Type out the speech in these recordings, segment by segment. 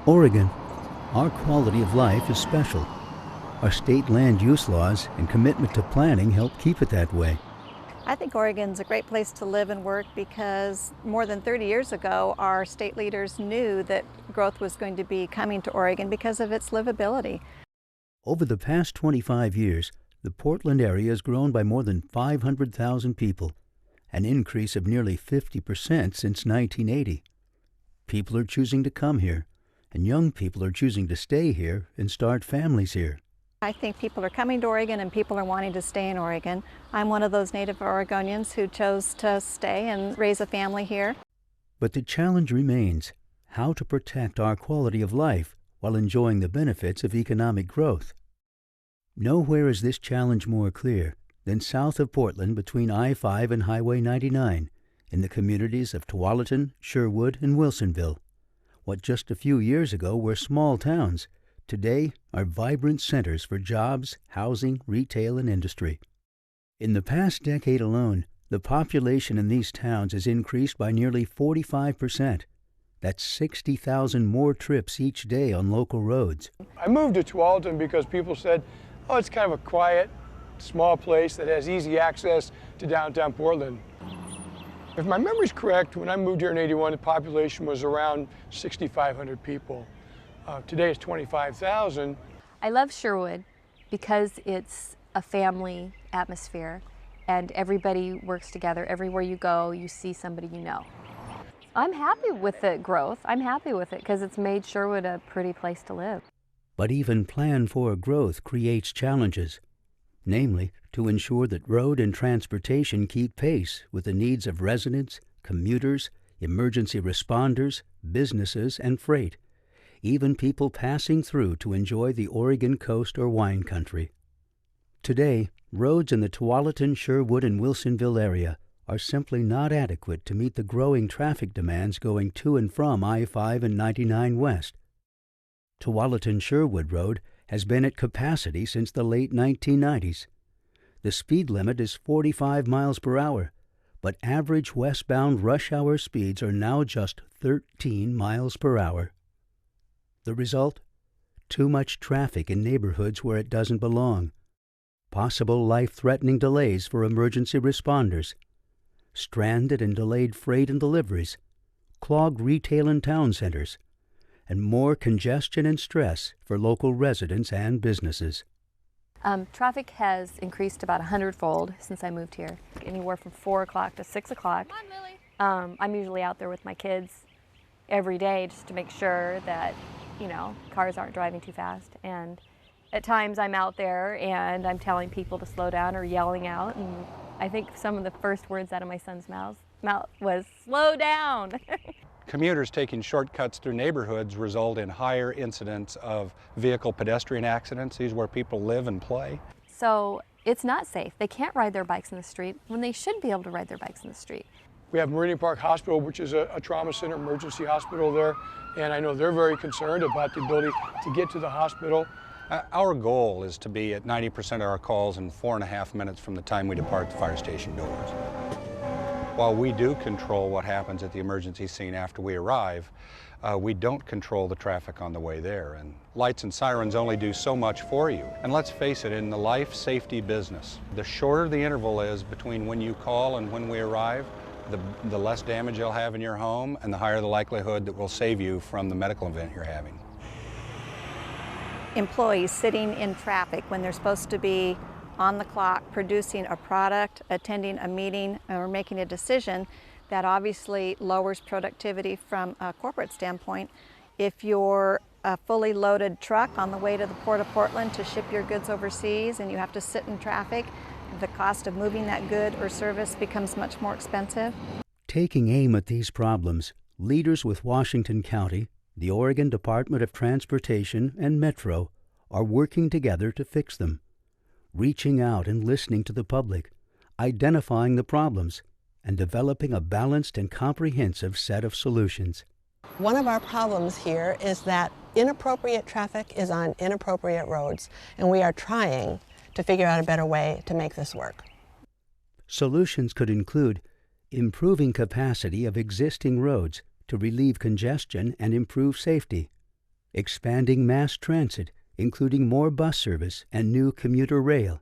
Oregon, our quality of life is special. Our state land use laws and commitment to planning help keep it that way. I think Oregon's a great place to live and work because more than 30 years ago, our state leaders knew that growth was going to be coming to Oregon because of its livability. Over the past 25 years, the Portland area has grown by more than 500,000 people, an increase of nearly 50% since 1980. People are choosing to come here, and young people are choosing to stay here and start families here. I think people are coming to Oregon and people are wanting to stay in Oregon. I'm one of those native Oregonians who chose to stay and raise a family here. But the challenge remains how to protect our quality of life while enjoying the benefits of economic growth. Nowhere is this challenge more clear than south of Portland between I-5 and Highway 99 in the communities of Tualatin, Sherwood, and Wilsonville. What just a few years ago were small towns today are vibrant centers for jobs, housing, retail, and industry. In the past decade alone, the population in these towns has increased by nearly 45%. That's 60,000 more trips each day on local roads. I moved to Tualatin because people said, oh, it's kind of a quiet, small place that has easy access to downtown Portland. If my memory's correct, when I moved here in '81, the population was around 6,500 people. Today it's 25,000. I love Sherwood because it's a family atmosphere and everybody works together. Everywhere you go, you see somebody you know. I'm happy with the growth. I'm happy with it because it's made Sherwood a pretty place to live. But even Plan for Growth creates challenges, namely to ensure that road and transportation keep pace with the needs of residents, commuters, emergency responders, businesses, and freight, even people passing through to enjoy the Oregon coast or wine country. Today, roads in the Tualatin, Sherwood, and Wilsonville area are simply not adequate to meet the growing traffic demands going to and from I-5 and 99 West. Tualatin-Sherwood Road has been at capacity since the late 1990s. The speed limit is 45 miles per hour, but average westbound rush hour speeds are now just 13 miles per hour. The result? Too much traffic in neighborhoods where it doesn't belong. Possible life-threatening delays for emergency responders. Stranded and delayed freight and deliveries. Clogged retail and town centers. And more congestion and stress for local residents and businesses. Traffic has increased about 100-fold since I moved here. Anywhere from 4 o'clock to 6 o'clock. Come on, Millie. I'm usually out there with my kids every day just to make sure that, you know, cars aren't driving too fast. And at times I'm out there and I'm telling people to slow down or yelling out. And I think some of the first words out of my son's mouth was, "Slow down." Commuters taking shortcuts through neighborhoods result in higher incidents of vehicle-pedestrian accidents. These are where people live and play. So it's not safe. They can't ride their bikes in the street when they should be able to ride their bikes in the street. We have Meridian Park Hospital, which is a trauma center, emergency hospital there, and I know they're very concerned about the ability to get to the hospital. Our goal is to be at 90% of our calls in 4.5 minutes from the time we depart the fire station doors. While we do control what happens at the emergency scene after we arrive, we don't control the traffic on the way there. And lights and sirens only do so much for you. And let's face it, in the life safety business, the shorter the interval is between when you call and when we arrive, the less damage you'll have in your home and the higher the likelihood that we'll save you from the medical event you're having. Employees sitting in traffic when they're supposed to be on the clock producing a product, attending a meeting, or making a decision, that obviously lowers productivity from a corporate standpoint. If you're a fully loaded truck on the way to the Port of Portland to ship your goods overseas and you have to sit in traffic, the cost of moving that good or service becomes much more expensive. Taking aim at these problems, leaders with Washington County, the Oregon Department of Transportation, and Metro are working together to fix them. Reaching out and listening to the public, identifying the problems, and developing a balanced and comprehensive set of solutions. One of our problems here is that inappropriate traffic is on inappropriate roads, and we are trying to figure out a better way to make this work. Solutions could include improving capacity of existing roads to relieve congestion and improve safety, expanding mass transit, including more bus service and new commuter rail,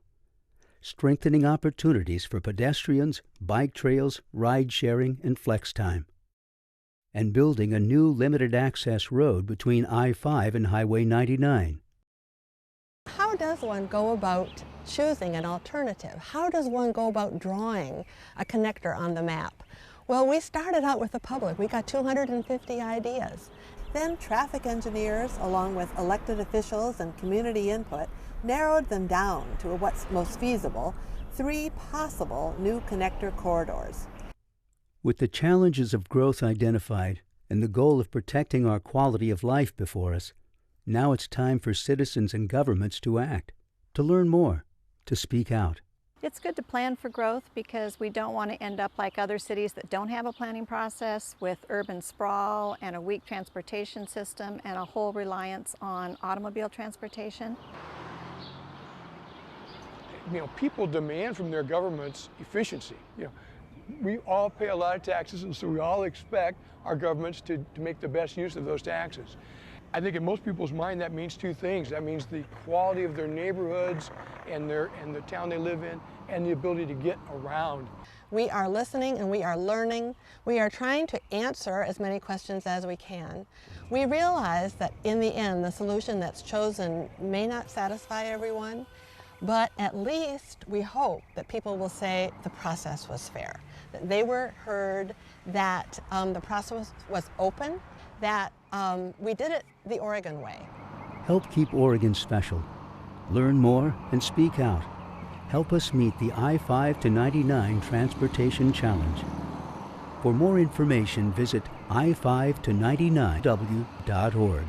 strengthening opportunities for pedestrians, bike trails, ride-sharing, and flex time, and building a new limited-access road between I-5 and Highway 99. How does one go about choosing an alternative? How does one go about drawing a connector on the map? Well, we started out with the public. We got 250 ideas. Then traffic engineers, along with elected officials and community input, narrowed them down to what's most feasible, 3 possible new connector corridors. With the challenges of growth identified and the goal of protecting our quality of life before us, now it's time for citizens and governments to act, to learn more, to speak out. It's good to plan for growth because we don't want to end up like other cities that don't have a planning process with urban sprawl and a weak transportation system and a whole reliance on automobile transportation. You know, people demand from their governments efficiency. You know, we all pay a lot of taxes, and so we all expect our governments to make the best use of those taxes. I think in most people's mind that means 2 things. That means the quality of their neighborhoods and the town they live in, and the ability to get around. We are listening and we are learning. We are trying to answer as many questions as we can. We realize that in the end, the solution that's chosen may not satisfy everyone, but at least we hope that people will say the process was fair, that they were heard, that the process was open, that we did it the Oregon way. Help keep Oregon special. Learn more and speak out. Help us meet the I-5 to 99 Transportation Challenge. For more information, visit i5to99w.org.